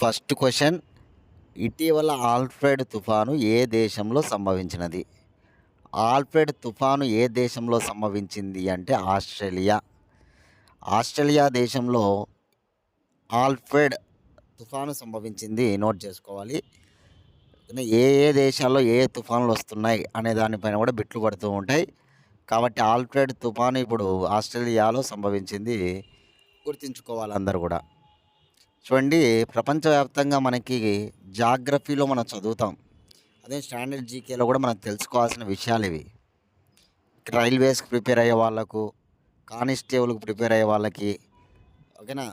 First question, ఇటీవల Alfred తుఫాను ఏ దేశంలో సంభవించినది? ఆల్ఫ్రెడ్ తుఫాను ఏ దేశంలో సంభవించింది అంటే ఆస్ట్రేలియా. ఆస్ట్రేలియా దేశంలో ఆల్ఫ్రెడ్ తుఫాను సంభవించింది. నోట్ చేసుకోవాలి. ఏ ఏ దేశాల్లో ఏ తుఫానులు వస్తున్నాయి అనే దానిపైన కూడా బిట్లు పడుతూ ఉంటాయి. కాబట్టి ఆల్ఫ్రెడ్ తుఫాను ఇప్పుడు ఆస్ట్రేలియాలో సంభవించింది. గుర్తుంచుకోవాలి అందరూ కూడా. చూడండి, ప్రపంచవ్యాప్తంగా మనకి జాగ్రఫీలో మనం చదువుతాం. అదే స్టాండర్డ్ జీకేలో కూడా మనం తెలుసుకోవాల్సిన విషయాలు ఇవి. రైల్వేస్కి ప్రిపేర్ అయ్యే వాళ్ళకు, కానిస్టేబుల్కి ప్రిపేర్ అయ్యే వాళ్ళకి, ఓకేనా,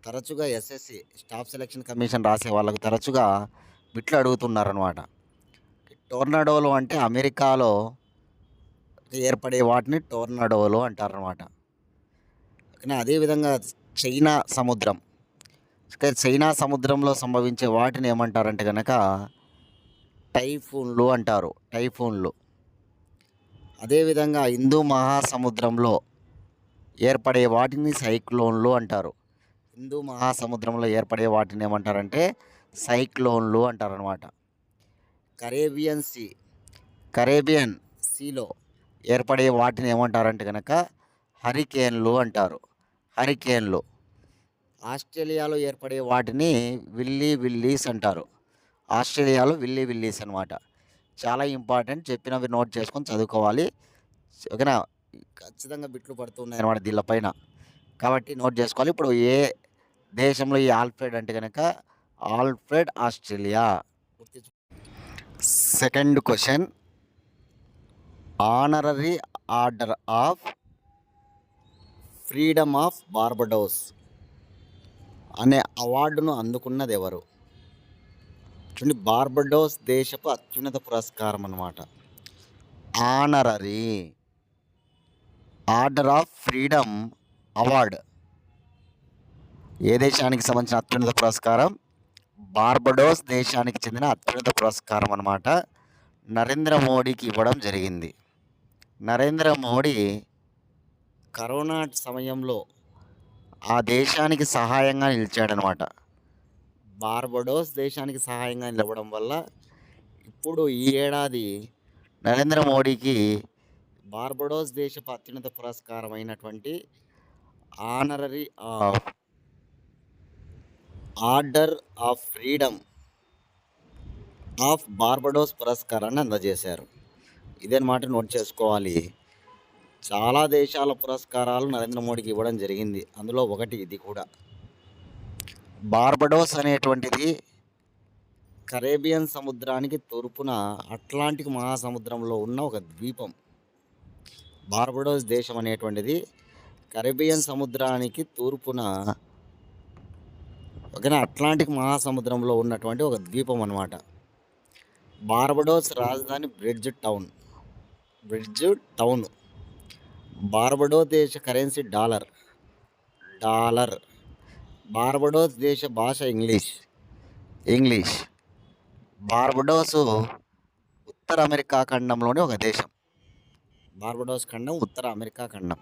తరచుగా ఎస్ఎస్సి స్టాఫ్ సెలక్షన్ కమిషన్ రాసే వాళ్ళకు తరచుగా బిట్లు అడుగుతున్నారనమాట. టోర్నాడోలు అంటే అమెరికాలో ఏర్పడే వాటిని టోర్నాడోలు అంటారనమాట. ఓకేనా. అదేవిధంగా చైనా సముద్రం, చైనా సముద్రంలో సంభవించే వాటిని ఏమంటారంటే కనుక టైఫూన్లు అంటారు. టైఫూన్లు. అదేవిధంగా హిందూ మహాసముద్రంలో ఏర్పడే వాటిని సైక్లోన్లు అంటారు. హిందూ మహాసముద్రంలో ఏర్పడే వాటిని ఏమంటారంటే సైక్లోన్లు అంటారనమాట. కరేబియన్ సీలో ఏర్పడే వాటిని ఏమంటారంటే కనుక హరికేన్లు అంటారు. హరికేన్లు. ఆస్ట్రేలియాలో ఏర్పడే వాటిని విల్లీస్ అంటారు. ఆస్ట్రేలియాలో విల్లీస్ అనమాట. చాలా ఇంపార్టెంట్. చెప్పినవి నోట్ చేసుకొని చదువుకోవాలి. ఓకేనా. ఖచ్చితంగా బిట్లు పడుతున్నాయి అన్నమాట దీనిపైన. కాబట్టి నోట్ చేసుకోవాలి. ఇప్పుడు ఏ దేశంలో ఈ ఆల్ఫ్రెడ్ అంటే కనుక Alfred Australia. Second question, honorary order of freedom of Barbados అనే అవార్డును అందుకున్నది ఎవరు? చూడండి, బార్బడోస్ దేశపు అత్యున్నత పురస్కారం అన్నమాట. Honorary order of freedom award ఏ దేశానికి సంబంధించిన అత్యున్నత పురస్కారం? బార్బడోస్ దేశానికి చెందిన అత్యున్నత పురస్కారం అన్నమాట. నరేంద్ర మోడీకి ఇవ్వడం జరిగింది. నరేంద్ర మోడీ కరోనా సమయంలో ఆ దేశానికి సహాయంగా నిలిచాడనమాట. బార్బడోస్ దేశానికి సహాయంగా నిలవడం వల్ల ఇప్పుడు ఈ ఏడాది నరేంద్ర మోడీకి బార్బడోస్ దేశపు అత్యున్నత పురస్కారం అయినటువంటి honorary order of freedom of Barbados పురస్కారాన్ని అందజేశారు. ఇదన్నమాట. నోట్ చేసుకోవాలి. చాలా దేశాల పురస్కారాలు నరేంద్ర మోడీకి ఇవ్వడం జరిగింది. అందులో ఒకటి ఇది కూడా. బార్బడోస్ అనేటువంటిది కరేబియన్ సముద్రానికి తూర్పున అట్లాంటిక్ మహాసముద్రంలో ఉన్న ఒక ద్వీపం. బార్బడోస్ దేశం అనేటువంటిది కరేబియన్ సముద్రానికి తూర్పున అట్లాంటిక్ మహాసముద్రంలో ఉన్నటువంటి ఒక ద్వీపం అన్నమాట. బార్బడోస్ రాజధాని బ్రిడ్జ్ టౌన్. బార్బడోస్ దేశ కరెన్సీ డాలర్. బార్బడోస్ దేశ భాష ఇంగ్లీష్. బార్బడోసు ఉత్తర అమెరికా ఖండంలోని ఒక దేశం. బార్బడోస్ ఖండం ఉత్తర అమెరికా ఖండం.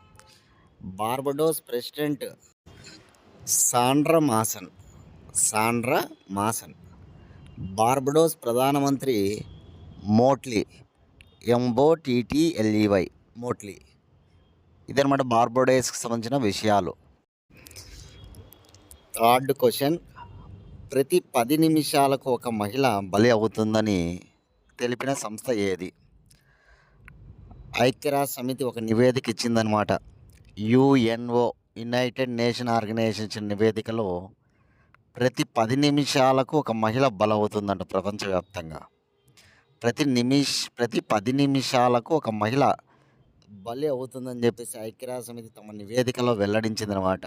Barbados president Sandra Mason. Barbados ప్రధానమంత్రి మోట్లీ, MOTTLEY, మోట్లీ. ఇదన్నమాట బార్బడోస్కి సంబంధించిన విషయాలు. థర్డ్ క్వశ్చన్, ప్రతి 10 నిమిషాలకు ఒక మహిళ బలి అవుతుందని తెలిపిన సంస్థ ఏది? ఐక్యరాజ్య సమితి ఒక నివేదిక ఇచ్చిందనమాట. UNO, యునైటెడ్ నేషన్ ఆర్గనైజేషన్ నివేదికలో ప్రతి 10 నిమిషాలకు ఒక మహిళ బలవుతుందంట ప్రపంచవ్యాప్తంగా. ప్రతి 10 నిమిషాలకు ఒక మహిళ బలి అవుతుందని చెప్పేసి ఐక్యరాజ్య సమితి తమ నివేదికలో వెల్లడించిందనమాట.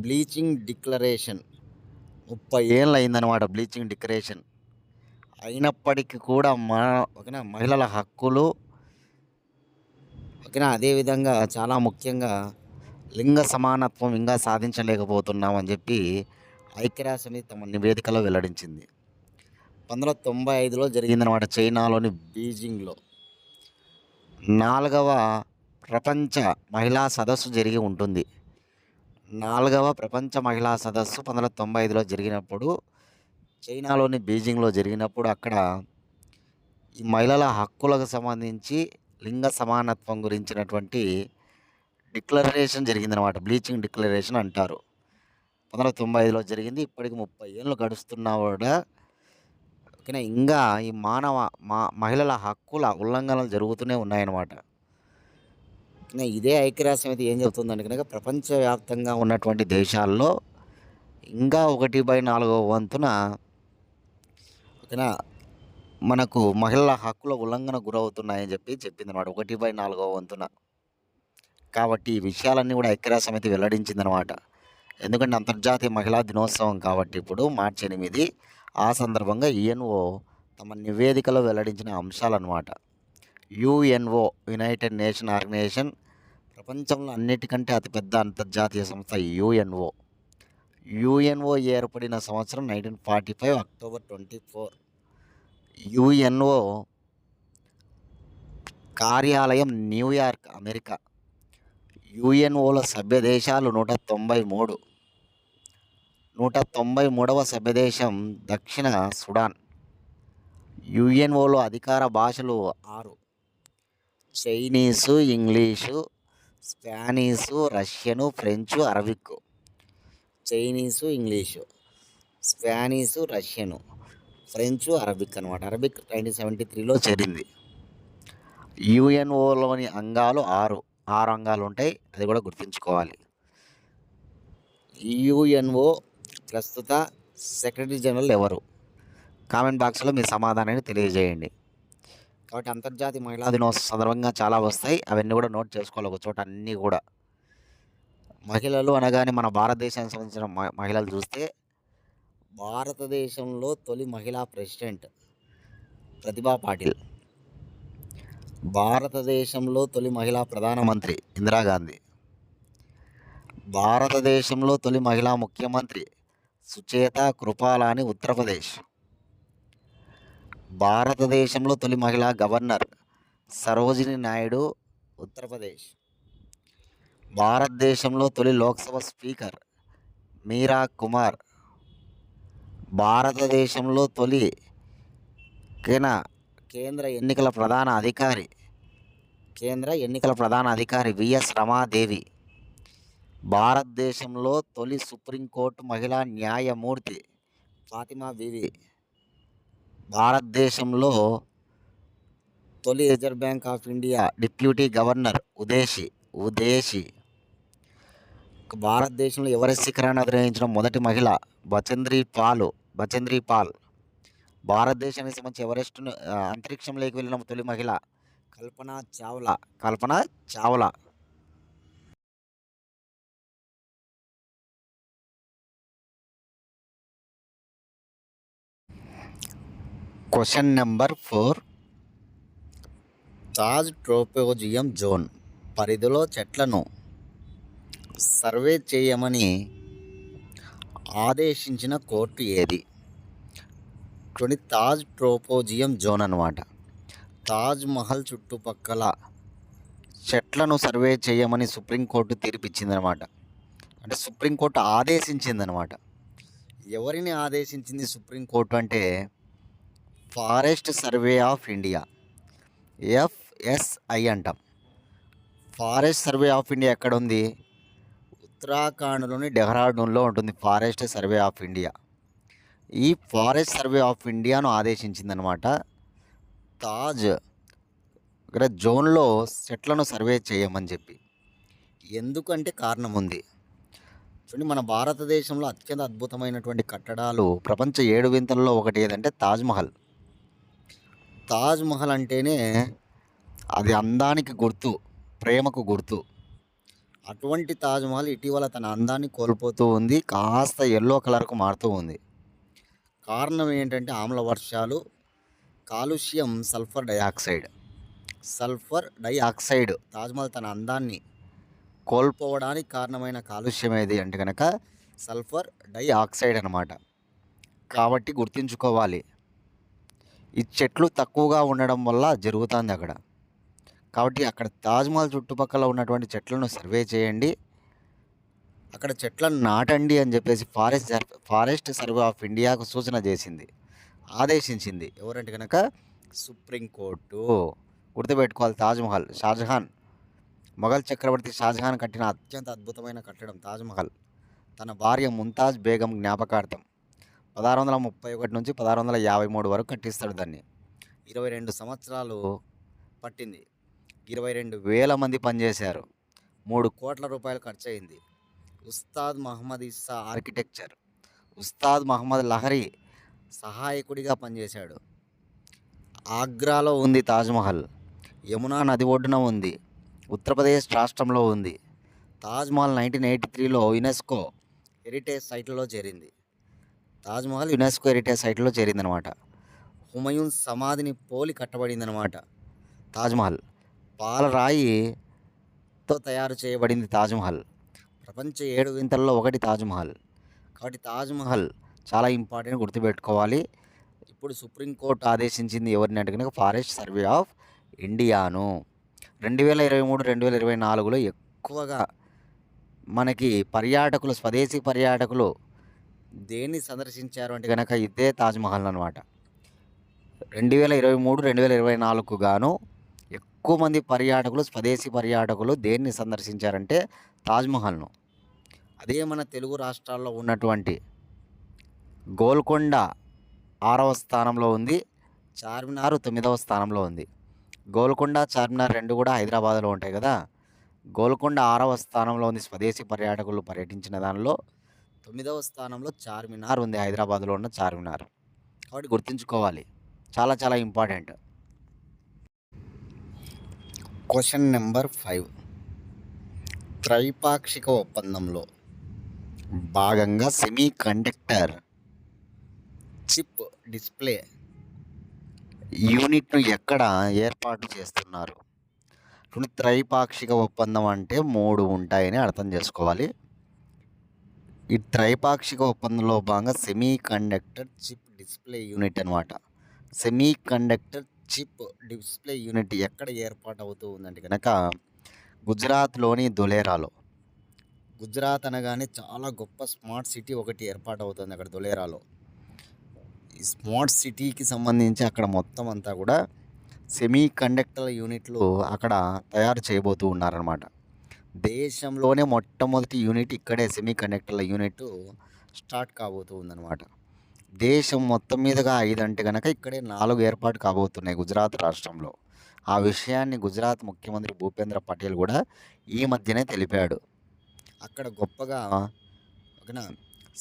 బ్లీచింగ్ డిక్లరేషన్ 30 ఏళ్ళు అయిందనమాట. బ్లీచింగ్ డిక్లరేషన్ అయినప్పటికీ కూడా మహిళల హక్కులు, అదేవిధంగా చాలా ముఖ్యంగా లింగ సమానత్వం ఇంకా సాధించలేకపోతున్నామని చెప్పి ఐక్యరాజ్య సమితి తమ నివేదికలో వెల్లడించింది. 1995లో జరిగిందనమాట, చైనాలోని బీజింగ్లో. 4వ ప్రపంచ మహిళా సదస్సు జరిగి ఉంటుంది. 4వ ప్రపంచ మహిళా సదస్సు 1995లో జరిగినప్పుడు, చైనాలోని బీజింగ్‌లో జరిగినప్పుడు అక్కడ ఈ మహిళల హక్కులకు సంబంధించి లింగ సమానత్వం గురించినటువంటి డిక్లరేషన్ జరిగిందనమాట. బ్లీచింగ్ డిక్లరేషన్ అంటారు. 1995లో జరిగింది. ఇప్పటికి 30 ఏళ్ళు గడుస్తున్నా కూడా ఓకేనా, ఇంగా ఈ మహిళల హక్కుల ఉల్లంఘనలు జరుగుతూనే ఉన్నాయన్నమాట. ఓకేనా, ఇదే ఐక్యరాజ్యసమితి ఏం చెబుతుందంటే కనుక ప్రపంచవ్యాప్తంగా ఉన్నటువంటి దేశాల్లో ఇంకా 1/4 వంతున ఓకేనా మనకు మహిళల హక్కుల ఉల్లంఘన గురవుతున్నాయని చెప్పిందనమాట. 1/4 వంతున. కాబట్టి ఈ విషయాలన్నీ కూడా ఐక్యరాజ్యసమితి వెల్లడించిందనమాట. ఎందుకంటే అంతర్జాతీయ మహిళా దినోత్సవం కాబట్టి ఇప్పుడు మార్చి 8 ఆ సందర్భంగా యుఎన్ఓ తమ నివేదికలో వెల్లడించిన అంశాలన్నమాట. యుఎన్ఓ యునైటెడ్ నేషన్ ఆర్గనైజేషన్ ప్రపంచంలో అన్నిటికంటే అతిపెద్ద అంతర్జాతీయ సంస్థ యుఎన్ఓ. యుఎన్ఓ ఏర్పడిన సంవత్సరం 1945 అక్టోబర్ 24. యుఎన్ఓ కార్యాలయం న్యూయార్క్, అమెరికా. యుఎన్ఓలో సభ్య దేశాలు 193. 193వ సభ్యదేశం దక్షిణ సుడాన్. యుఎన్ఓలో అధికార భాషలు 6: Chinese, English, Spanish, Russian, French, Arabic. Chinese, English, Spanish, Russian, French, Arabic అనమాట. అరబిక్ 1973లో చేరింది. యుఎన్ఓలోని అంగాలు 6 అంగాలు ఉంటాయి, అది కూడా గుర్తుంచుకోవాలి. యుఎన్ఓ ప్రస్తుత సెక్రటరీ జనరల్ ఎవరు? కామెంట్ బాక్స్లో మీ సమాధానాన్ని తెలియజేయండి. కాబట్టి అంతర్జాతీయ మహిళా దినోత్సవం సందర్భంగా చాలా వస్తాయి, అవన్నీ కూడా నోట్ చేసుకోవాలి ఒక చోట. అన్నీ కూడా మహిళలు అనగానే మన భారతదేశానికి సంబంధించిన మహిళలు చూస్తే, భారతదేశంలో తొలి మహిళా ప్రెసిడెంట్ ప్రతిభా పాటిల్. భారతదేశంలో తొలి మహిళా ప్రధానమంత్రి ఇందిరాగాంధీ. భారతదేశంలో తొలి మహిళా ముఖ్యమంత్రి సుచేత కృపాలాని, ఉత్తరప్రదేశ్. భారతదేశంలో తొలి మహిళా గవర్నర్ సరోజిని నాయుడు, ఉత్తరప్రదేశ్. భారతదేశంలో తొలి లోక్సభ స్పీకర్ మీరా కుమార్. భారతదేశంలో తొలి కేంద్ర ఎన్నికల ప్రధాన అధికారి విఎస్ రమాదేవి. భారతదేశంలో తొలి సుప్రీంకోర్టు మహిళా న్యాయమూర్తి ఫాతిమా బీవి. భారతదేశంలో తొలి reserve bank of India deputy governor Udeshi. భారతదేశంలో ఎవరెస్ట్ శిఖరాన్ని అధిరోహించిన మొదటి మహిళ బచేంద్రి పాల్. భారతదేశానికి సంబంధించి ఎవరెస్ట్ అంతరిక్షంలోకి వెళ్ళిన తొలి మహిళ కల్పన చావ్లా. Question number 4. తాజ్ ట్రోపోజియం జోన్ పరిధిలో చెట్లను సర్వే చేయమని ఆదేశించిన కోర్టు ఏది? తాజ్ ట్రోపోజియం జోన్ అన్నమాట. తాజ్ మహల్ చుట్టుపక్కల చెట్లను సర్వే చేయమని సుప్రీంకోర్టు తీర్పిచ్చిందనమాట. అంటే సుప్రీంకోర్టు ఆదేశించిందనమాట. ఎవరిని ఆదేశించింది సుప్రీంకోర్టు అంటే forest survey of India, FSI అంటాం. ఫారెస్ట్ సర్వే ఆఫ్ ఇండియా ఎక్కడ ఉంది? ఉత్తరాఖండ్లోని డెహ్రాడూన్లో ఉంటుంది ఫారెస్ట్ సర్వే ఆఫ్ ఇండియా. ఈ ఫారెస్ట్ సర్వే ఆఫ్ ఇండియాను ఆదేశించిందనమాట తాజ్ జోన్లో చెట్లను సర్వే చేయమని చెప్పి. ఎందుకంటే కారణం ఉంది. చూడండి, మన భారతదేశంలో అత్యంత అద్భుతమైనటువంటి కట్టడాలు ప్రపంచ 7 వింతల్లో ఒకటి ఏదంటే తాజ్మహల్. తాజ్మహల్ అంటేనే అది అందానికి గుర్తు, ప్రేమకు గుర్తు. అటువంటి తాజ్మహల్ ఇటీవల తన అందాన్ని కోల్పోతూ ఉంది, కాస్త ఎల్లో కలర్కు మారుతూ ఉంది. కారణం ఏంటంటే ఆమ్ల వర్షాలు, కాలుష్యం, సల్ఫర్ డైఆక్సైడ్. తాజ్మహల్ తన అందాన్ని కోల్పోవడానికి కారణమైన కాలుష్యం ఏది అంటే కనుక సల్ఫర్ డైఆక్సైడ్ అన్నమాట. కాబట్టి గుర్తుంచుకోవాలి, ఈ చెట్లు తక్కువగా ఉండడం వల్ల జరుగుతుంది అక్కడ. కాబట్టి అక్కడ తాజ్మహల్ చుట్టుపక్కల ఉన్నటువంటి చెట్లను సర్వే చేయండి. అక్కడ చెట్లను నాటండి అని చెప్పేసి ఫారెస్ట్ సర్వే ఆఫ్ ఇండియాకు సూచన చేసింది, ఆదేశించింది. ఎవరంటే కనుక సుప్రీంకోర్టు. గుర్తుపెట్టుకోవాలి. తాజ్మహల్ షాజహాన్, మొఘల్ చక్రవర్తి షాజహాన్ కట్టిన అత్యంత అద్భుతమైన కట్టడం తాజ్మహల్. తన భార్య ముంతాజ్ బేగం జ్ఞాపకార్థం 1631 నుంచి 1653 వరకు కట్టిస్తాడు దాన్ని. 22 సంవత్సరాలు పట్టింది. 22,000 మంది పనిచేశారు. 3 కోట్ల రూపాయలు ఖర్చు అయింది. ఉస్తాద్ మహమ్మద్ ఇస్సా ఆర్కిటెక్చర్, ఉస్తాద్ మహమ్మద్ లహరి సహాయకుడిగా పనిచేశాడు. ఆగ్రాలో ఉంది తాజ్మహల్. యమునా నది ఒడ్డున ఉంది. ఉత్తరప్రదేశ్ రాష్ట్రంలో ఉంది. తాజ్మహల్ 1983లో యునెస్కో హెరిటేజ్ సైట్లలో చేరింది. తాజ్మహల్ యునెస్కో హెరిటేజ్ సైట్లో చేరిందనమాట. హుమయూన్ సమాధిని పోలి కట్టబడిందనమాట తాజ్మహల్. పాలరాయితో తయారు చేయబడింది తాజ్మహల్. ప్రపంచ 7 వింతల్లో ఒకటి తాజ్మహల్. కాబట్టి తాజ్మహల్ చాలా ఇంపార్టెంట్, గుర్తుపెట్టుకోవాలి. ఇప్పుడు సుప్రీంకోర్టు ఆదేశించింది ఎవరిని అంటే కనుక ఫారెస్ట్ సర్వే ఆఫ్ ఇండియాను. 2023, 2024లో ఎక్కువగా మనకి పర్యాటకులు, స్వదేశీ పర్యాటకులు దేన్ని సందర్శించారు అంటే కనుక ఇదే తాజ్మహల్ అనమాట. 2023, 2024కు గాను ఎక్కువ మంది పర్యాటకులు, స్వదేశీ పర్యాటకులు దేన్ని సందర్శించారంటే తాజ్మహల్ను. అదే మన తెలుగు రాష్ట్రాల్లో ఉన్నటువంటి గోల్కొండ 6వ స్థానంలో ఉంది. చార్మినార్ 9వ స్థానంలో ఉంది. గోల్కొండ, చార్మినార్ రెండు కూడా హైదరాబాద్లో ఉంటాయి కదా. గోల్కొండ 6వ స్థానంలో ఉంది స్వదేశీ పర్యాటకులు పర్యటించిన దానిలో. 9వ స్థానంలో చార్మినార్ ఉంది, హైదరాబాద్లో ఉన్న చార్మినార్. కాబట్టి గుర్తుంచుకోవాలి, చాలా చాలా ఇంపార్టెంట్. Question number 5. త్రైపాక్షిక ఒప్పందంలో భాగంగా సెమీ కండక్టర్ చిప్ డిస్ప్లే యూనిట్ను ఎక్కడ ఏర్పాటు చేస్తున్నారు? త్రైపాక్షిక ఒప్పందం అంటే 3 ఉంటాయని అర్థం చేసుకోవాలి. ఈ త్రైపాక్షిక ఒప్పందంలో భాగంగా semiconductor chip display unit అనమాట. Semiconductor chip display unit ఎక్కడ ఏర్పాటు అవుతూ ఉందంటే కనుక గుజరాత్లోని ధులేరాలో. గుజరాత్ అనగానే చాలా గొప్ప స్మార్ట్ సిటీ ఒకటి ఏర్పాటు అవుతుంది అక్కడ ధులేరాలో. ఈ స్మార్ట్ సిటీకి సంబంధించి అక్కడ మొత్తం అంతా కూడా సెమీ కండక్టర్ యూనిట్లు అక్కడ తయారు చేయబోతూ ఉన్నారనమాట. దేశంలోనే మొట్టమొదటి యూనిట్ ఇక్కడే సెమీ కండక్టర్ల యూనిట్ స్టార్ట్ కాబోతూ ఉందన్నమాట. దేశం మొత్తం మీదుగా 5 అంటే కనుక ఇక్కడే 4 ఏర్పాటు కాబోతున్నాయి గుజరాత్ రాష్ట్రంలో. ఆ విషయాన్ని గుజరాత్ ముఖ్యమంత్రి భూపేంద్ర పటేల్ కూడా ఈ మధ్యనే తెలిపాడు. అక్కడ గొప్పగా ఒక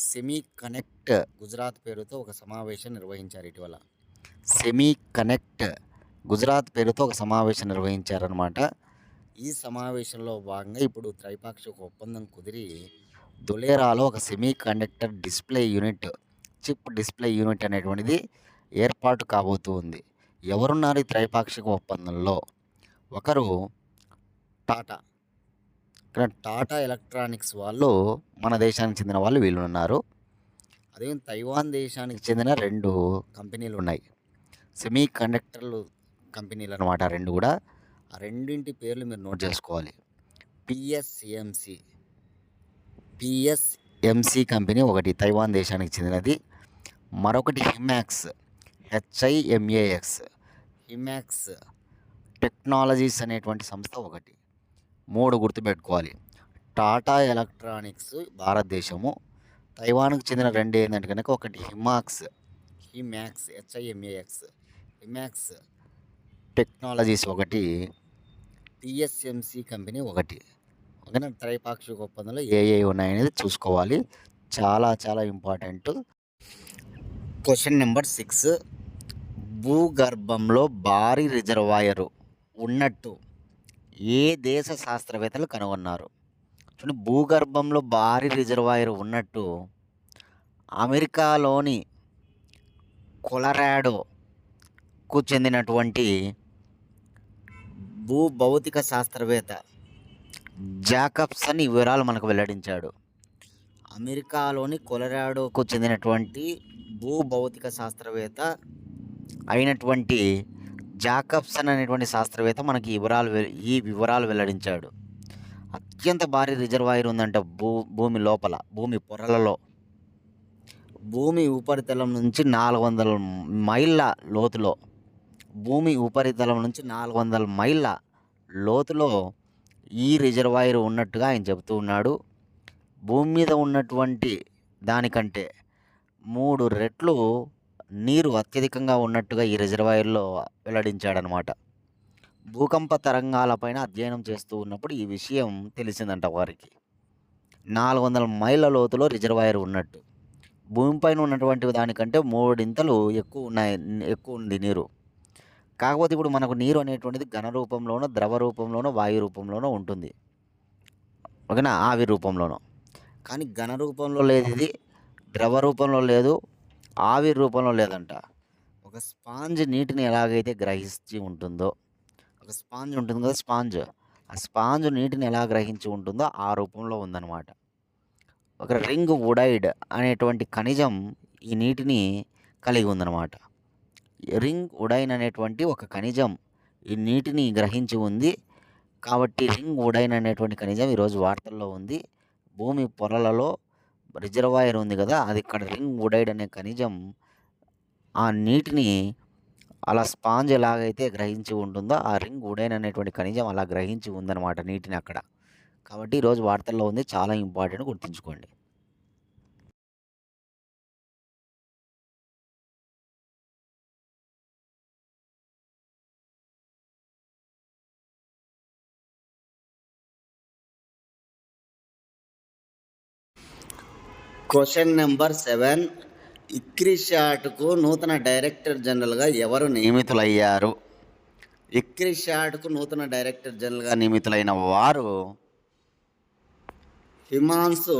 సెమీ కనెక్ట్ గుజరాత్ పేరుతో ఒక సమావేశం నిర్వహించారు ఇటీవల. సెమీ కనెక్ట్ గుజరాత్ పేరుతో ఒక సమావేశం నిర్వహించారనమాట. ఈ సమావేశంలో భాగంగా ఇప్పుడు త్రైపాక్షిక ఒప్పందం కుదిరి ధులేరాలో ఒక semi conductor display unit, chip display unit అనేటువంటిది ఏర్పాటు కాబోతూ ఉంది. ఎవరున్నారు ఈ త్రైపాక్షిక ఒప్పందంలో? ఒకరు టాటా. ఇక్కడ టాటా ఎలక్ట్రానిక్స్ వాళ్ళు మన దేశానికి చెందిన వాళ్ళు వీళ్ళు ఉన్నారు. అదే తైవాన్ దేశానికి చెందిన 2 కంపెనీలు ఉన్నాయి, సెమీ కండక్టర్లు కంపెనీలు అనమాట 2 కూడా. ఆ రెండింటి పేర్లు మీరు నోట్ చేసుకోవాలి. పిఎస్ఎంసి కంపెనీ ఒకటి తైవాన్ దేశానికి చెందినది. మరొకటి హిమాక్స్, HIMAX, హిమాక్స్ టెక్నాలజీస్ అనేటువంటి సంస్థ ఒకటి. 3 గుర్తుపెట్టుకోవాలి. టాటా ఎలక్ట్రానిక్స్ భారతదేశము, తైవాన్కు చెందిన 2 ఏంటంటే కనుక ఒకటి హిమాక్స్, HIMAX, హిమాక్స్ టెక్నాలజీస్ ఒకటి, పిఎస్ఎంసి కంపెనీ ఒకటి. ఓకేనా? త్రైపాక్షిక ఒప్పందంలో ఏ ఉన్నాయనేది చూసుకోవాలి, చాలా చాలా ఇంపార్టెంట్. Question number 6. భూగర్భంలో భారీ రిజర్వాయరు ఉన్నట్టు ఏ దేశ శాస్త్రవేత్తలు కనుగొన్నారు? చూడండి, భూగర్భంలో భారీ రిజర్వాయర్ ఉన్నట్టు అమెరికాలోని కొలరాడోకు చెందినటువంటి భౌతిక శాస్త్రవేత్త జాకబ్సన్ ఈ వివరాలు మనకు వెల్లడించాడు. అమెరికాలోని కొలరాడోకు చెందినటువంటి భౌతిక శాస్త్రవేత్త అయినటువంటి జాకబ్సన్ అనేటువంటి శాస్త్రవేత్త మనకి ఈ వివరాలు వెల్లడించాడు. అత్యంత భారీ రిజర్వాయర్ ఉందంట భూమి లోపల, భూమి పొరలలో. భూమి ఉపరితలం నుంచి 400 మైళ్ళ లోతులో, భూమి ఉపరితలం నుంచి 400 మైళ్ళ లోతులో ఈ రిజర్వాయర్ ఉన్నట్టుగా ఆయన చెబుతూ ఉన్నాడు. భూమి మీద ఉన్నటువంటి దానికంటే 3 రెట్లు నీరు అత్యధికంగా ఉన్నట్టుగా ఈ రిజర్వాయర్లో వెల్లడించాడనమాట. భూకంప తరంగాలపైన అధ్యయనం చేస్తూ ఉన్నప్పుడు ఈ విషయం తెలిసిందంట వారికి. 400 మైళ్ళ లోతులో రిజర్వాయర్ ఉన్నట్టు. భూమిపైన ఉన్నటువంటి దానికంటే 3 ఎక్కువ ఉంది నీరు. కాకపోతే ఇప్పుడు మనకు నీరు అనేటువంటిది ఘన రూపంలోనో, ద్రవ రూపంలోనో, వాయు రూపంలోనో ఉంటుంది. ఓకేనా, ఆవిరి రూపంలోనో. కానీ ఘన రూపంలో లేదు, ఇది ద్రవ రూపంలో లేదు, ఆవిరి రూపంలో లేదంట. ఒక స్పాంజ్ నీటిని ఎలాగైతే గ్రహించి ఉంటుందో, ఒక స్పాంజ్ ఉంటుంది కదా, ఆ స్పాంజ్ నీటిని ఎలా గ్రహించి ఉంటుందో ఆ రూపంలో ఉందన్నమాట. ఒక రింగ్ వుడైడ్ అనేటువంటి ఖనిజం ఈ నీటిని కలిగి ఉందన్నమాట. రింగ్ వుడైన్ అనేటువంటి ఒక ఖనిజం ఈ నీటిని గ్రహించి ఉంది. కాబట్టి రింగ్ వుడైన్ అనేటువంటి ఖనిజం ఈరోజు వార్తల్లో ఉంది. భూమి పొరలలో రిజర్వాయర్ ఉంది కదా, అది ఇక్కడ రింగ్ వుడైడ్ అనే ఖనిజం ఆ నీటిని అలా స్పాంజ్ ఎలాగైతే గ్రహించి ఉంటుందో ఆ రింగ్ వుడైన్ అనేటువంటి ఖనిజం అలా గ్రహించి ఉందన్నమాట నీటిని అక్కడ. కాబట్టి ఈరోజు వార్తల్లో ఉంది, చాలా ఇంపార్టెంట్, గుర్తుంచుకోండి. Question number 7. ఇక్రిషాట్కు నూతన డైరెక్టర్ జనరల్గా ఎవరు నియమితులయ్యారు? ఇక్రిషాట్కు నూతన డైరెక్టర్ జనరల్గా నియమితులైన వారు Himanshu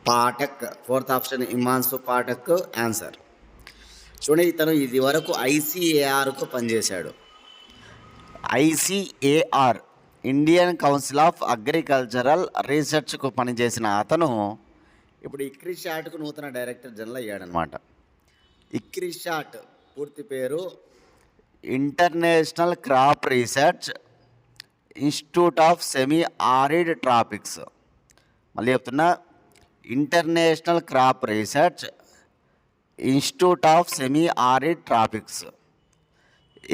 Pathak. 4th option Himanshu Pathak answer. చూడండి, ఇతను ఇది వరకు ఐసిఏఆర్కు పనిచేశాడు. ICAR, Indian council of agricultural రీసెర్చ్కు పనిచేసిన అతను ఇప్పుడు ఇక్రిషాట్కు నూతన డైరెక్టర్ జనరల్ అయ్యాడనమాట. ఇక్రిషాట్ పూర్తి పేరు international crop research institute of semi arid tropics. మళ్ళీ చెప్తున్నా, international crop research institute of semi arid tropics.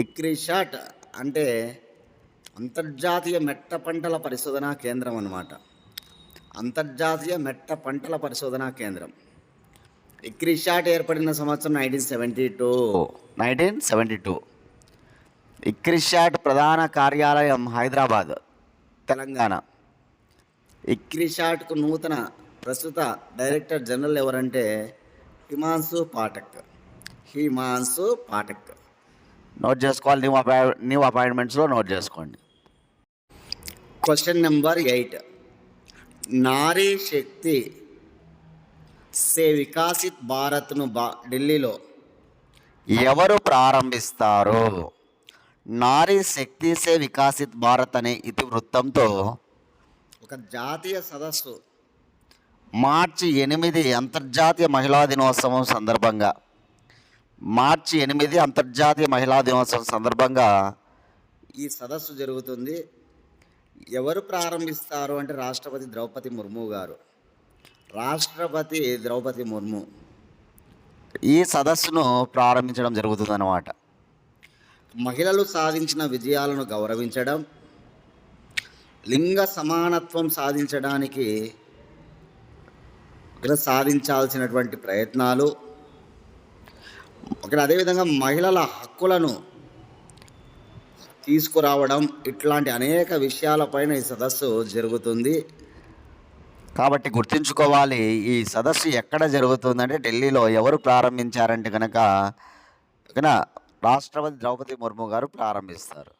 ఇక్రిషాట్ అంటే అంతర్జాతీయ మెట్ట పంటల పరిశోధనా కేంద్రం అన్నమాట. అంతర్జాతీయ మెట్ట పంటల పరిశోధనా కేంద్రం. ఇక్రిషాట్ ఏర్పడిన సంవత్సరం 1972. ఇక్రిషాట్ ప్రధాన కార్యాలయం హైదరాబాద్, తెలంగాణ. ఇక్రిషాట్కు నూతన ప్రస్తుత డైరెక్టర్ జనరల్ ఎవరంటే హిమాన్సు పాఠక్. నోట్ చేసుకోవాలి, న్యూ అపాయింట్మెంట్స్లో నోట్ చేసుకోండి. Question number 8. నారీ శక్తి సే వికాసిత్ భారత్ను ఢిల్లీలో ఎవరు ప్రారంభిస్తారు? నారీ శక్తి సే వికాసిత్ భారత్ అనే ఇతివృత్తంతో ఒక జాతీయ సదస్సు మార్చి 8 అంతర్జాతీయ మహిళా దినోత్సవం సందర్భంగా, మార్చి 8 అంతర్జాతీయ మహిళా దినోత్సవం సందర్భంగా ఈ సదస్సు జరుగుతుంది. ఎవరు ప్రారంభిస్తారు అంటే రాష్ట్రపతి ద్రౌపది ముర్ము గారు. ఈ సదస్సును ప్రారంభించడం జరుగుతుందన్నమాట. మహిళలు సాధించిన విజయాలను గౌరవించడం, లింగ సమానత్వం సాధించడానికి సాధించాల్సినటువంటి ప్రయత్నాలు, అదేవిధంగా మహిళల హక్కులను తీసుకురావడం, ఇట్లాంటి అనేక విషయాలపైన ఈ సదస్సు జరుగుతుంది. కాబట్టి గుర్తుంచుకోవాలి, ఈ సదస్సు ఎక్కడ జరుగుతుందంటే ఢిల్లీలో. ఎవరు ప్రారంభించారంటే కనుక ఓకేనా, రాష్ట్రపతి ద్రౌపది ముర్ము గారు ప్రారంభిస్తారు.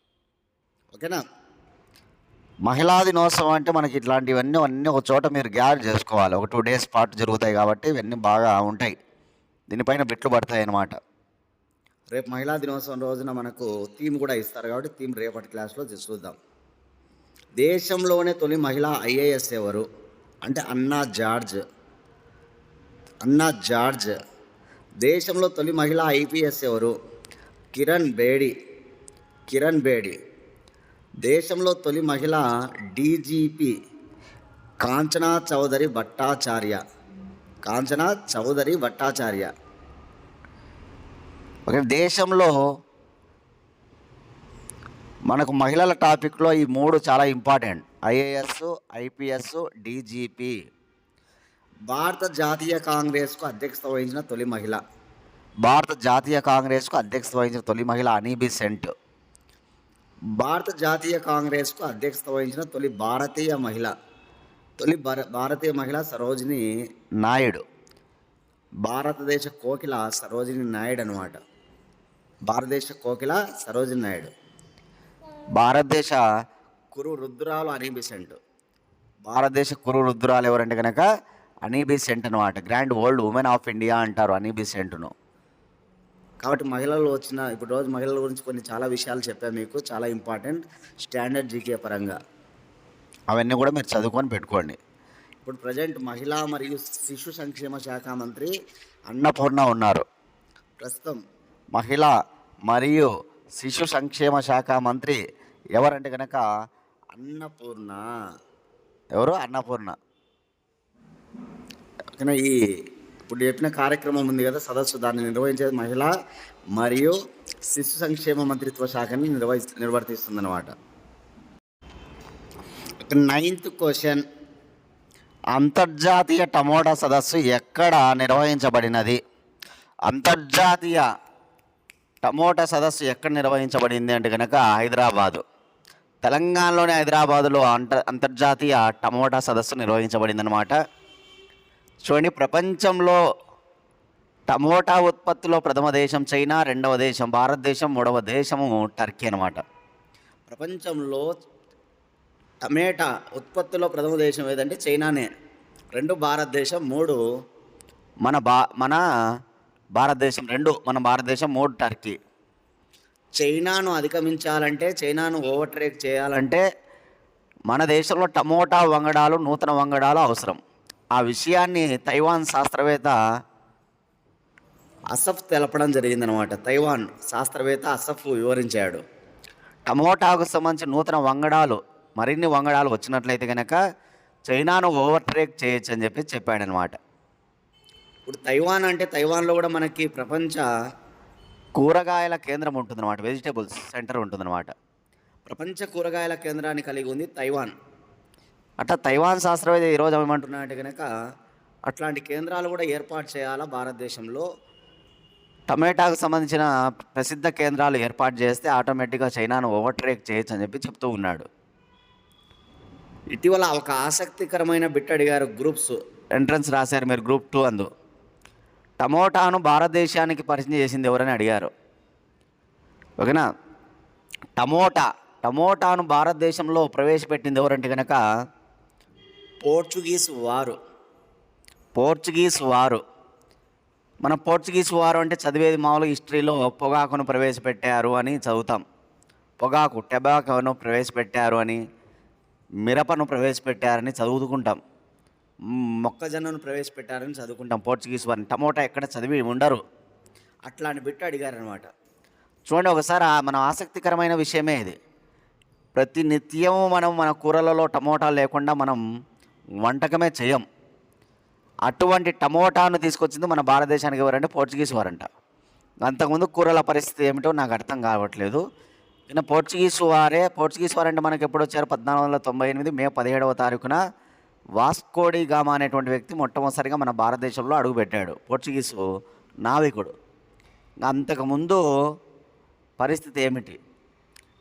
ఓకేనా. మహిళా దినోత్సవం అంటే మనకి ఇట్లాంటివన్నీ ఒక చోట మీరు గ్యాదర్ చేసుకోవాలి. ఒక 2 days పాటు జరుగుతాయి కాబట్టి ఇవన్నీ బాగా ఉంటాయి, దీనిపైన బిట్లు పడతాయి అన్నమాట. రేపు మహిళా దినోత్సవం రోజున మనకు థీమ్ కూడా ఇస్తారు కాబట్టి థీమ్ రేపటి క్లాస్లో చూద్దాం. దేశంలోనే తొలి మహిళా ఐఏఎస్ ఎవరు అంటే అన్నా జార్జ్. దేశంలో తొలి మహిళా ఐపీఎస్ ఎవరు? కిరణ్ బేడి. దేశంలో తొలి మహిళ డీజీపీ కాంచనా చౌదరి భట్టాచార్య. కాంచనా చౌదరి భట్టాచార్య. ఓకే, దేశంలో మనకు మహిళల టాపిక్లో ఈ మూడు చాలా ఇంపార్టెంట్. IAS, IPS, DGP. భారత జాతీయ కాంగ్రెస్కు అధ్యక్షత వహించిన తొలి మహిళ. భారత జాతీయ కాంగ్రెస్కు అధ్యక్షత వహించిన తొలి మహిళ అనీ బెసెంట్. భారత జాతీయ కాంగ్రెస్కు అధ్యక్షత వహించిన తొలి భారతీయ మహిళ. తొలి భారతీయ మహిళ సరోజిని నాయుడు. భారతదేశ కోకిల సరోజిని నాయుడు అనమాట. భారతదేశ కోకిల సరోజిని నాయుడు. భారతదేశ కురు రుద్రాలు అనీ బెసెంట్. భారతదేశ కురు రుద్రాలు ఎవరంటే కనుక అనీ బెసెంట్ అనమాట. Grand old women of India అంటారు అనీ బెసెంట్ను. కాబట్టి మహిళలు వచ్చిన ఇప్పుడు రోజు మహిళల గురించి కొన్ని చాలా విషయాలు చెప్పాను మీకు, చాలా ఇంపార్టెంట్ స్టాండర్డ్ జీకే పరంగా. అవన్నీ కూడా మీరు చదువుకొని పెట్టుకోండి. ఇప్పుడు ప్రజెంట్ మహిళా మరియు శిశు సంక్షేమ శాఖ మంత్రి అన్నపూర్ణ ఉన్నారు. ప్రస్తుతం మహిళా మరియు శిశు సంక్షేమ శాఖ మంత్రి ఎవరంటే కనుక అన్నపూర్ణ. ఎవరు? అన్నపూర్ణ. ఓకేనా? ఈ ఇప్పుడు చెప్పిన కార్యక్రమం ఉంది కదా సదస్సు, దాన్ని నిర్వహించేది మహిళా మరియు శిశు సంక్షేమ మంత్రిత్వ శాఖని నిర్వర్తిస్తుందన్నమాట. 9th క్వశ్చన్, అంతర్జాతీయ టమోటా సదస్సు ఎక్కడ నిర్వహించబడినది? అంతర్జాతీయ టమోటా సదస్సు ఎక్కడ నిర్వహించబడింది అంటే కనుక హైదరాబాదు. తెలంగాణలోని హైదరాబాదులో అంతర్జాతీయ టమోటా సదస్సు నిర్వహించబడిందనమాట. చూడండి, ప్రపంచంలో టమోటా ఉత్పత్తిలో ప్రథమ దేశం చైనా, రెండవ దేశం భారతదేశం, మూడవ దేశము టర్కీ అనమాట. ప్రపంచంలో టమేటా ఉత్పత్తిలో ప్రథమ దేశం ఏదంటే చైనానే, 2 భారతదేశం, 3 మన భారతదేశం, 2 మన భారతదేశం, 3 టర్కీ. చైనాను అధిగమించాలంటే, చైనాను ఓవర్టేక్ చేయాలంటే మన దేశంలో టమోటా వంగడాలు, నూతన వంగడాలు అవసరం. ఆ విషయాన్ని తైవాన్ శాస్త్రవేత్త అసఫ్ తెలపడం జరిగిందనమాట. తైవాన్ శాస్త్రవేత్త అసఫ్ వివరించాడు. టమోటాకు సంబంధించిన నూతన వంగడాలు, మరిన్ని వంగడాలు వచ్చినట్లయితే కనుక చైనాను ఓవర్టేక్ చేయొచ్చు అని చెప్పాడనమాట. ఇప్పుడు తైవాన్ అంటే తైవాన్లో కూడా మనకి ప్రపంచ కూరగాయల కేంద్రం ఉంటుందన్నమాట. వెజిటేబుల్స్ సెంటర్ ఉంటుందన్నమాట. ప్రపంచ కూరగాయల కేంద్రాన్ని కలిగి ఉంది తైవాన్. అట్లా తైవాన్ శాస్త్రవేత్త ఈరోజు ఏమంటున్నాడంటే కనుక అట్లాంటి కేంద్రాలు కూడా ఏర్పాటు చేయాలా భారతదేశంలో. టమాటాకు సంబంధించిన ప్రసిద్ధ కేంద్రాలు ఏర్పాటు చేస్తే ఆటోమేటిక్గా చైనాను ఓవర్టేక్ చేయొచ్చు అని చెప్తూ ఉన్నాడు. ఇటీవల ఒక ఆసక్తికరమైన బిట్ అడిగారు. గ్రూప్స్ ఎంట్రన్స్ రాశారు మీరు, గ్రూప్ 2 అందు. టమోటాను భారతదేశానికి పరిచయం చేసింది ఎవరని అడిగారు. ఓకేనా? టమోటాను భారతదేశంలో ప్రవేశపెట్టింది ఎవరంటే కనుక పోర్చుగీస్ వారు. మన పోర్చుగీస్ వారు అంటే చదివేది మామూలుగా హిస్టరీలో పొగాకును ప్రవేశపెట్టారు అని చదువుతాం. టొబాకోను ప్రవేశపెట్టారు అని, మిరపను ప్రవేశపెట్టారని చదువుకుంటాం, మొక్కజొన్నను ప్రవేశపెట్టారని చదువుకుంటాం పోర్చుగీస్ వారిని. టమోటా ఎక్కడ చదివి ఉండరు. అట్లాంటి బిట్టు అడిగారనమాట. చూడండి ఒకసారి, మన ఆసక్తికరమైన విషయమే ఇది. ప్రతి నిత్యము మన కూరలలో టమోటా లేకుండా మనం వంటకమే చేయం. అటువంటి టమోటాను తీసుకొచ్చింది మన భారతదేశానికి ఎవరంటే పోర్చుగీస్ వారంట. అంతకుముందు కూరల పరిస్థితి ఏమిటో నాకు అర్థం కావట్లేదు. కానీ పోర్చుగీస్ వారంటే మనకి ఎప్పుడు వచ్చారు? 1498 మే 17వ తారీఖున వాస్కోడి గామా అనేటువంటి వ్యక్తి మొట్టమొదటిసారిగా మన భారతదేశంలో అడుగుపెట్టాడు. పోర్చుగీసు నావికుడు. అంతకుముందు పరిస్థితి ఏమిటి?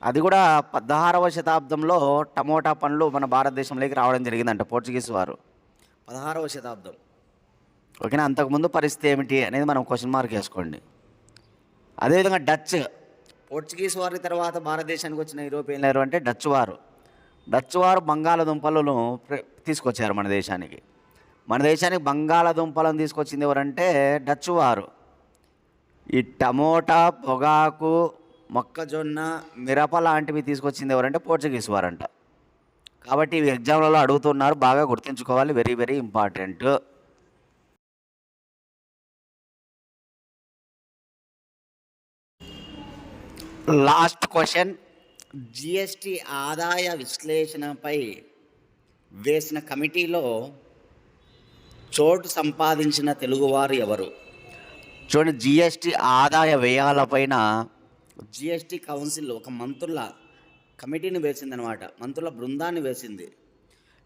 అది కూడా 16వ శతాబ్దంలో టమోటా పండ్లు మన భారతదేశంలోకి రావడం జరిగిందంట పోర్చుగీస్ వారు. 16వ శతాబ్దం. ఓకేనా? అంతకుముందు పరిస్థితి ఏమిటి అనేది మనం క్వశ్చన్ మార్క్ వేసుకోండి. అదేవిధంగా పోర్చుగీస్ వారి తర్వాత భారతదేశానికి వచ్చిన యూరోపియన్లు ఎవరు అంటే డచ్ వారు బంగాళదుంపలను తీసుకొచ్చారు మన దేశానికి. బంగాళదుంపలను తీసుకొచ్చింది ఎవరంటే డచ్ వారు. ఈ టమోటా, పొగాకు, మొక్కజొన్న, మిరప లాంటివి తీసుకొచ్చింది ఎవరంటే పోర్చుగీస్ వారంట. కాబట్టి ఇవి ఎగ్జామ్లలో అడుగుతున్నారు, బాగా గుర్తుంచుకోవాలి. Very very important. Last question, GST ఆదాయ విశ్లేషణపై వేసిన కమిటీలో చోటు సంపాదించిన తెలుగువారు ఎవరు? చూడండి, జిఎస్టి ఆదాయ వ్యయాలపైన జిఎస్టి కౌన్సిల్ ఒక మంత్రుల కమిటీని వేసిందనమాట, మంత్రుల బృందాన్ని వేసింది.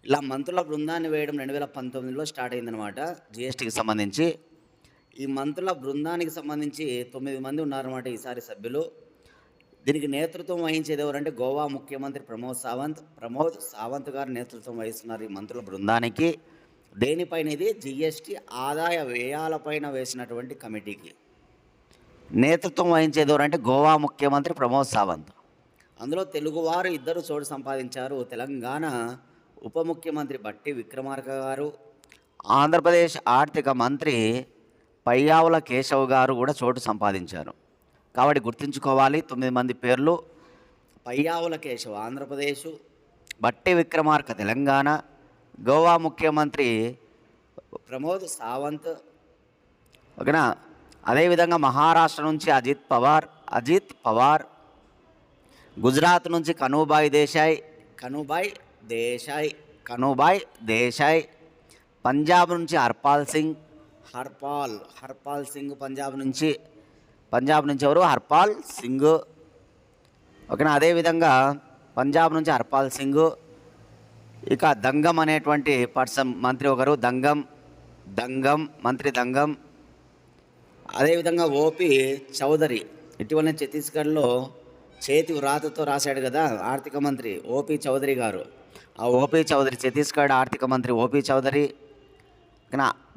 ఇలా మంత్రుల బృందాన్ని వేయడం 2019లో స్టార్ట్ అయిందనమాట జిఎస్టికి సంబంధించి. ఈ మంత్రుల బృందానికి సంబంధించి 9 మంది ఉన్నారన్నమాట ఈసారి సభ్యులు. దీనికి నేతృత్వం వహించేది ఎవరంటే గోవా ముఖ్యమంత్రి ప్రమోద్ సావంత్ గారు నేతృత్వం వహిస్తున్నారు ఈ మంత్రుల బృందానికి. దేనిపైన? ఇది జిఎస్టి ఆదాయ వ్యయాలపైన వేసినటువంటి కమిటీకి నేతృత్వం వహించేది ఎవరంటే గోవా ముఖ్యమంత్రి ప్రమోద్ సావంత్. అందులో తెలుగువారు 2 చోటు సంపాదించారు. తెలంగాణ ఉప ముఖ్యమంత్రి బట్టి విక్రమార్క గారు, ఆంధ్రప్రదేశ్ ఆర్థిక మంత్రి పయ్యావుల కేశవ్ గారు కూడా చోటు సంపాదించారు. కాబట్టి గుర్తుంచుకోవాలి 9 మంది పేర్లు: పయ్యావుల కేశవ్ ఆంధ్రప్రదేశ్, బట్టి విక్రమార్క తెలంగాణ, గోవా ముఖ్యమంత్రి ప్రమోద్ సావంత్, ఓకేనా. అదేవిధంగా మహారాష్ట్ర నుంచి అజిత్ పవార్, గుజరాత్ నుంచి కనూభాయ్ దేశాయ్, పంజాబ్ నుంచి హర్పాల్ సింగ్, పంజాబ్ నుంచి ఎవరు? హర్పాల్ సింగ్, ఓకేనా. అదేవిధంగా పంజాబ్ నుంచి హర్పాల్ సింగ్. ఇక దంగం అనేటువంటి మంత్రి ఒకరు, మంత్రి దంగం. అదేవిధంగా ఓపీ చౌదరి, ఇటీవలనే ఛత్తీస్గఢ్లో చేతి వ్రాతతో రాశాడు కదా ఆర్థిక మంత్రి ఓపీ చౌదరి గారు. ఆ ఓపీ చౌదరి, ఛత్తీస్గఢ్ ఆర్థిక మంత్రి ఓపీ చౌదరి.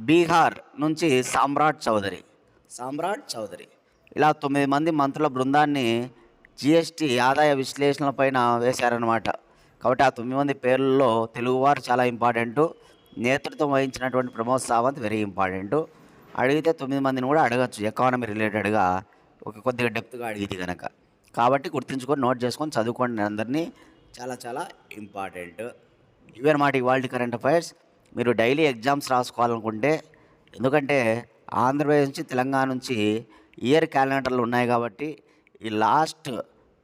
బీహార్ నుంచి సామ్రాట్ చౌదరి. ఇలా 9 మంది మంత్రుల బృందాన్ని జిఎస్టి ఆదాయ విశ్లేషణల పైన వేశారనమాట. కాబట్టి ఆ 9 మంది పేర్లలో తెలుగువారు చాలా ఇంపార్టెంటు. నేతృత్వం వహించినటువంటి ప్రమోద్ సావంత్ వెరీ ఇంపార్టెంటు. అడిగితే 9 మందిని కూడా అడగచ్చు ఎకానమీ రిలేటెడ్గా, ఒక కొద్దిగా డెప్త్గా అడిగితే కనుక. కాబట్టి గుర్తుంచుకొని నోట్ చేసుకొని చదువుకోండి అందరినీ, చాలా చాలా ఇంపార్టెంట్. ఇవన్నమాట ఇవాళ కరెంట్ అఫైర్స్. మీరు డైలీ ఎగ్జామ్స్ రాసుకోవాలనుకుంటే, ఎందుకంటే ఆంధ్రప్రదేశ్ నుంచి తెలంగాణ నుంచి ఇయర్ క్యాలెండర్లు ఉన్నాయి కాబట్టి ఈ లాస్ట్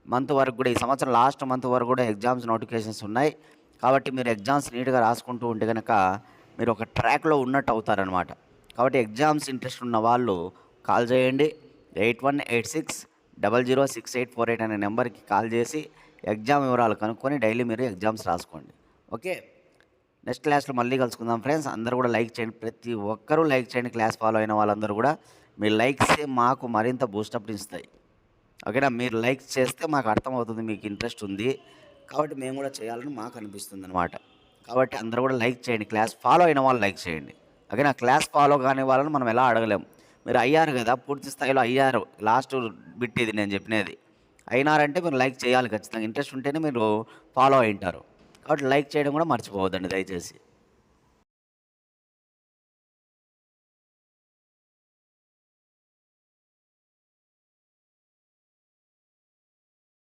మంత్ వరకు కూడా, ఈ సంవత్సరం లాస్ట్ మంత్ వరకు కూడా ఎగ్జామ్స్ నోటిఫికేషన్స్ ఉన్నాయి. కాబట్టి మీరు ఎగ్జామ్స్ నీట్గా రాసుకుంటూ ఉంటే కనుక మీరు ఒక ట్రాక్లో ఉన్నట్టు అవుతారనమాట. కాబట్టి ఎగ్జామ్స్ ఇంట్రెస్ట్ ఉన్న వాళ్ళు కాల్ చేయండి. 8186006848 అనే నెంబర్కి కాల్ చేసి ఎగ్జామ్ వివరాలు కనుక్కొని డైలీ మీరు ఎగ్జామ్స్ రాసుకోండి. ఓకే, నెక్స్ట్ క్లాస్లో మళ్ళీ కలుసుకుందాం ఫ్రెండ్స్. అందరూ కూడా లైక్ చేయండి, ప్రతి ఒక్కరూ లైక్ చేయండి. క్లాస్ ఫాలో అయిన వాళ్ళందరూ కూడా మీ లైక్సే మాకు మరింత బూస్టప్ ఇస్తాయి. ఓకేనా, మీరు లైక్ చేస్తే మాకు అర్థమవుతుంది మీకు ఇంట్రెస్ట్ ఉంది, కాబట్టి మేము కూడా చేయాలని మాకు అనిపిస్తుంది అనమాట. కాబట్టి అందరూ కూడా లైక్ చేయండి. క్లాస్ ఫాలో అయిన వాళ్ళు లైక్ చేయండి. ఓకేనా, క్లాస్ ఫాలో కాని వాళ్ళని మనం ఎలా అడగలేము. మీరు అయ్యారు కదా, పూర్తి స్థాయిలో అయ్యారు. లాస్ట్ బిట్ ఇది నేను చెప్పినది. అయినారంటే మీరు లైక్ చేయాలి ఖచ్చితంగా. ఇంట్రెస్ట్ ఉంటేనే మీరు ఫాలో అయి ఉంటారు. కాబట్టి లైక్ చేయడం కూడా మర్చిపోవద్దండి దయచేసి.